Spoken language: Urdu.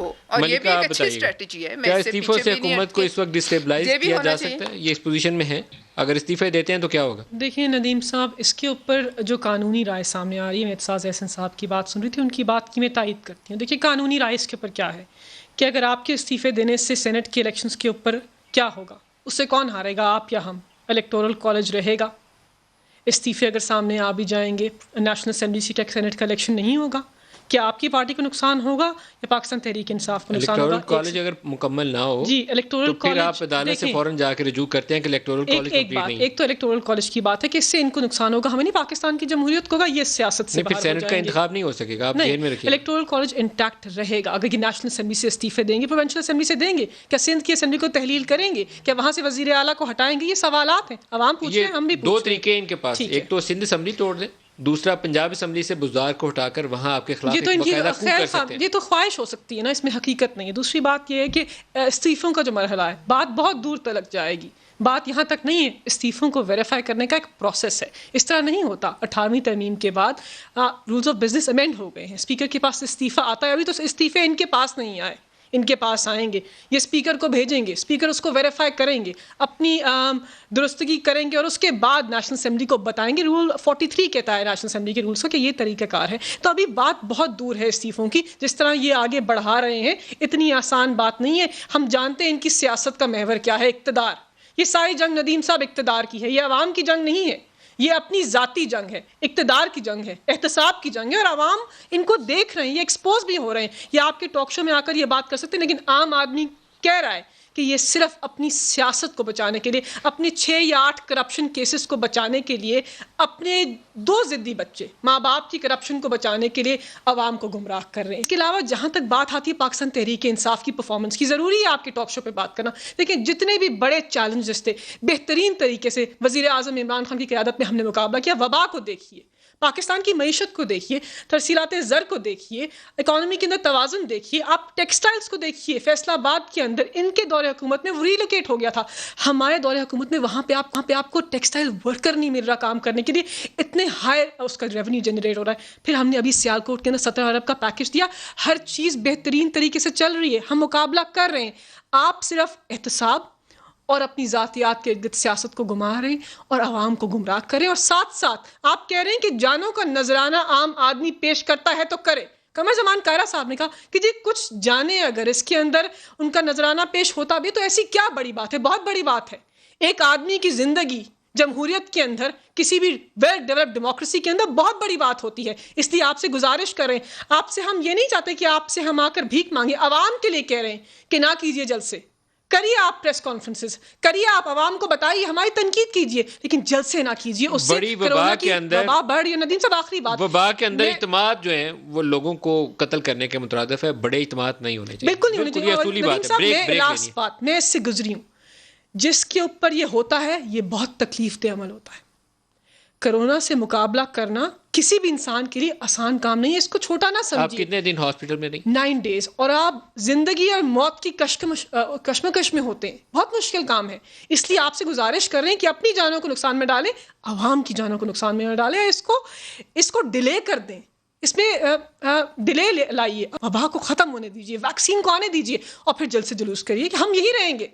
ہو، اور یہ بھی ایک اچھی اسٹریٹجی ہے. کیا استعفوں سے حکومت کو اس وقت ڈسٹیبلائز کیا جا سکتا ہے؟ یہ اس پوزیشن میں ہے، اگر استعفے دیتے ہیں تو کیا ہوگا؟ دیکھیں ندیم صاحب، اس کے اوپر جو قانونی رائے سامنے آ رہی ہے، میں اعتزاز احسن صاحب کی بات سن رہی تھی، ان کی بات کی میں تائید کرتی ہوں. دیکھیے قانونی رائے اس کے اوپر کیا ہے کہ اگر آپ کے استعفے دینے سے سینٹ کے الیکشنز کے اوپر کیا ہوگا، اس سے کون ہارے گا، آپ یا ہم؟ الیکٹورل کالج رہے گا. استعفے اگر سامنے آ بھی جائیں گے، نیشنل اسمبلی سیٹ سینٹ کا الیکشن نہیں ہوگا، کیا آپ کی پارٹی کو نقصان ہوگا یا پاکستان تحریک انصاف کو نقصان ہوگا؟ الیکٹورل کالج اگر مکمل نہ ہو جی الیکٹورل تو پھر آپ عدالت سے فوراً جا کے رجوع کرتے ہیں کہ الیکٹورل کالج کمپلیٹ نہیں ہے. ایک تو الیکٹورل کالج کی بات ہے کہ اس سے ان کو نقصان ہوگا، ہمیں نہیں، پاکستان کی جمہوریت کو ہوگا، یہ سیاست سے باہر ہو جائیں گے. پھر سینٹ کا انتخاب نہیں ہو سکے گا، آپ ذہن میں رکھیے. الیکٹورل کالج انٹیکٹ رہے گا. اگر یہ نیشنل اسمبلی سے استعفے دیں گے، پروونشل اسمبلی سے دیں گے، کیا سندھ کی اسمبلی کو تحلیل کریں گے، کیا وہاں سے وزیر اعلیٰ کو ہٹائیں گے؟ یہ سوالات ہیں، عوام پوچھ رہے ہیں، ہم بھی پوچھ رہے ہیں. دو طریقے ہیں ان کے پاس، ایک تو سندھ اسمبلی توڑ دیں، دوسرا پنجاب اسمبلی سے بزدار کو ہٹا کر وہاں آپ کے خلاف ایک باقاعدہ کو کر سکتے ہیں. یہ تو خواہش ہو سکتی ہے نا، اس میں حقیقت نہیں ہے. دوسری بات یہ ہے کہ استعفوں کا جو مرحلہ ہے، بات بہت دور تک جائے گی. بات یہاں تک نہیں ہے، استعفوں کو ویریفائی کرنے کا ایک پروسیس ہے. اس طرح نہیں ہوتا. 18ویں ترمیم کے بعد رولز آف بزنس امینڈ ہو گئے ہیں، اسپیکر کے پاس استعفیٰ آتا ہے. ابھی تو استعفے ان کے پاس نہیں آئے، ان کے پاس آئیں گے، یہ اسپیکر کو بھیجیں گے، اسپیکر اس کو ویریفائی کریں گے، اپنی درستگی کریں گے، اور اس کے بعد نیشنل اسمبلی کو بتائیں گے. رول 43 کہتا ہے نیشنل اسمبلی کے رولس کا کہ یہ طریقہ کار ہے. تو ابھی بات بہت دور ہے استعفوں کی. جس طرح یہ آگے بڑھا رہے ہیں، اتنی آسان بات نہیں ہے. ہم جانتے ہیں ان کی سیاست کا محور کیا ہے، اقتدار. یہ ساری جنگ ندیم صاحب اقتدار کی ہے، یہ عوام کی جنگ نہیں ہے، یہ اپنی ذاتی جنگ ہے، اقتدار کی جنگ ہے، احتساب کی جنگ ہے. اور عوام ان کو دیکھ رہے ہیں، یہ ایکسپوز بھی ہو رہے ہیں. یہ آپ کے ٹاک شو میں آ کر یہ بات کر سکتے ہیں، لیکن عام آدمی کہہ رہا ہے کہ یہ صرف اپنی سیاست کو بچانے کے لیے، اپنے 6 یا 8 کرپشن کیسز کو بچانے کے لیے، اپنے 2 ضدی بچے ماں باپ کی کرپشن کو بچانے کے لیے عوام کو گمراہ کر رہے ہیں. اس کے علاوہ جہاں تک بات آتی ہے پاکستان تحریک انصاف کی پرفارمنس کی، ضروری ہے آپ کے ٹاک شو پہ بات کرنا. لیکن جتنے بھی بڑے چیلنجز تھے، بہترین طریقے سے وزیر اعظم عمران خان کی قیادت میں ہم نے مقابلہ کیا. وبا کو دیکھیے، پاکستان کی معیشت کو دیکھیے، ترسیلات زر کو دیکھیے، اکانومی کے اندر توازن دیکھیے، آپ ٹیکسٹائلز کو دیکھیے. فیصل آباد کے اندر ان کے دور حکومت میں ری لوکیٹ ہو گیا تھا، ہمارے دور حکومت میں وہاں پہ آپ کو ٹیکسٹائل ورکر نہیں مل رہا کام کرنے کے لیے، اتنے ہائی اس کا ریونیو جنریٹ ہو رہا ہے. پھر ہم نے ابھی سیالکوٹ کے اندر 17 ارب کا پیکج دیا. ہر چیز بہترین طریقے سے چل رہی ہے، ہم مقابلہ کر رہے ہیں. آپ صرف احتساب اور اپنی ذاتیات کے ارد سیاست کو گھما رہے ہیں اور عوام کو گمراہ کریں. اور ساتھ ساتھ آپ کہہ رہے ہیں کہ جانوں کا نذرانہ عام آدمی پیش کرتا ہے تو کرے. قمر زمان کائرہ صاحب نے کہا کہ جی کچھ جانے اگر اس کے اندر ان کا نذرانہ پیش ہوتا بھی تو ایسی کیا بڑی بات ہے؟ بہت بڑی بات ہے. ایک آدمی کی زندگی جمہوریت کے اندر، کسی بھی ویل ڈیولپڈ ڈیموکریسی کے اندر بہت بڑی بات ہوتی ہے. اس لیے آپ سے گزارش کر رہے ہیں، آپ سے ہم یہ نہیں چاہتے کہ آپ سے ہم آ کر بھیک مانگے، عوام کے لیے کہہ رہے ہیں کہ نہ کیجیے جلد سے. کریے آپ پریس کانفرنسز، کریے آپ عوام کو بتائیے، ہماری تنقید کیجیے، لیکن جلد سے نہ کیجیے. اس سے بڑی وبا کے اندر وبا بڑھ رہی ہے. ندیم صاحب آخری بات، وبا کے اندر اعتماد جو ہیں وہ لوگوں کو قتل کرنے کے مترادف ہے. بڑے اعتماد نہیں ہونے چاہیے، بالکل نہیں ہونے چاہیے. یہ اصولی بات ہے. لاسٹ بات میں اس سے گزری ہوں، جس کے اوپر یہ ہوتا ہے یہ بہت تکلیف دہ عمل ہوتا ہے. کرونا سے مقابلہ کرنا کسی بھی انسان کے لیے آسان کام نہیں ہے. اس کو چھوٹا نہ سمجھیے. آپ کتنے دن ہاسپٹل میں رہی؟ 9 days. اور آپ زندگی اور موت کی کشمکش میں ہوتے ہیں. بہت مشکل کام ہے. اس لیے آپ سے گزارش کر رہے ہیں کہ اپنی جانوں کو نقصان میں ڈالیں، عوام کی جانوں کو نقصان میں نہ ڈالیں. اس کو ڈیلے کر دیں، اس میں ڈیلے لائیے، وبا کو ختم ہونے دیجیے، ویکسین کو آنے دیجیے، اور پھر جلد سے جلوس کریے کہ ہم یہی رہیں گے.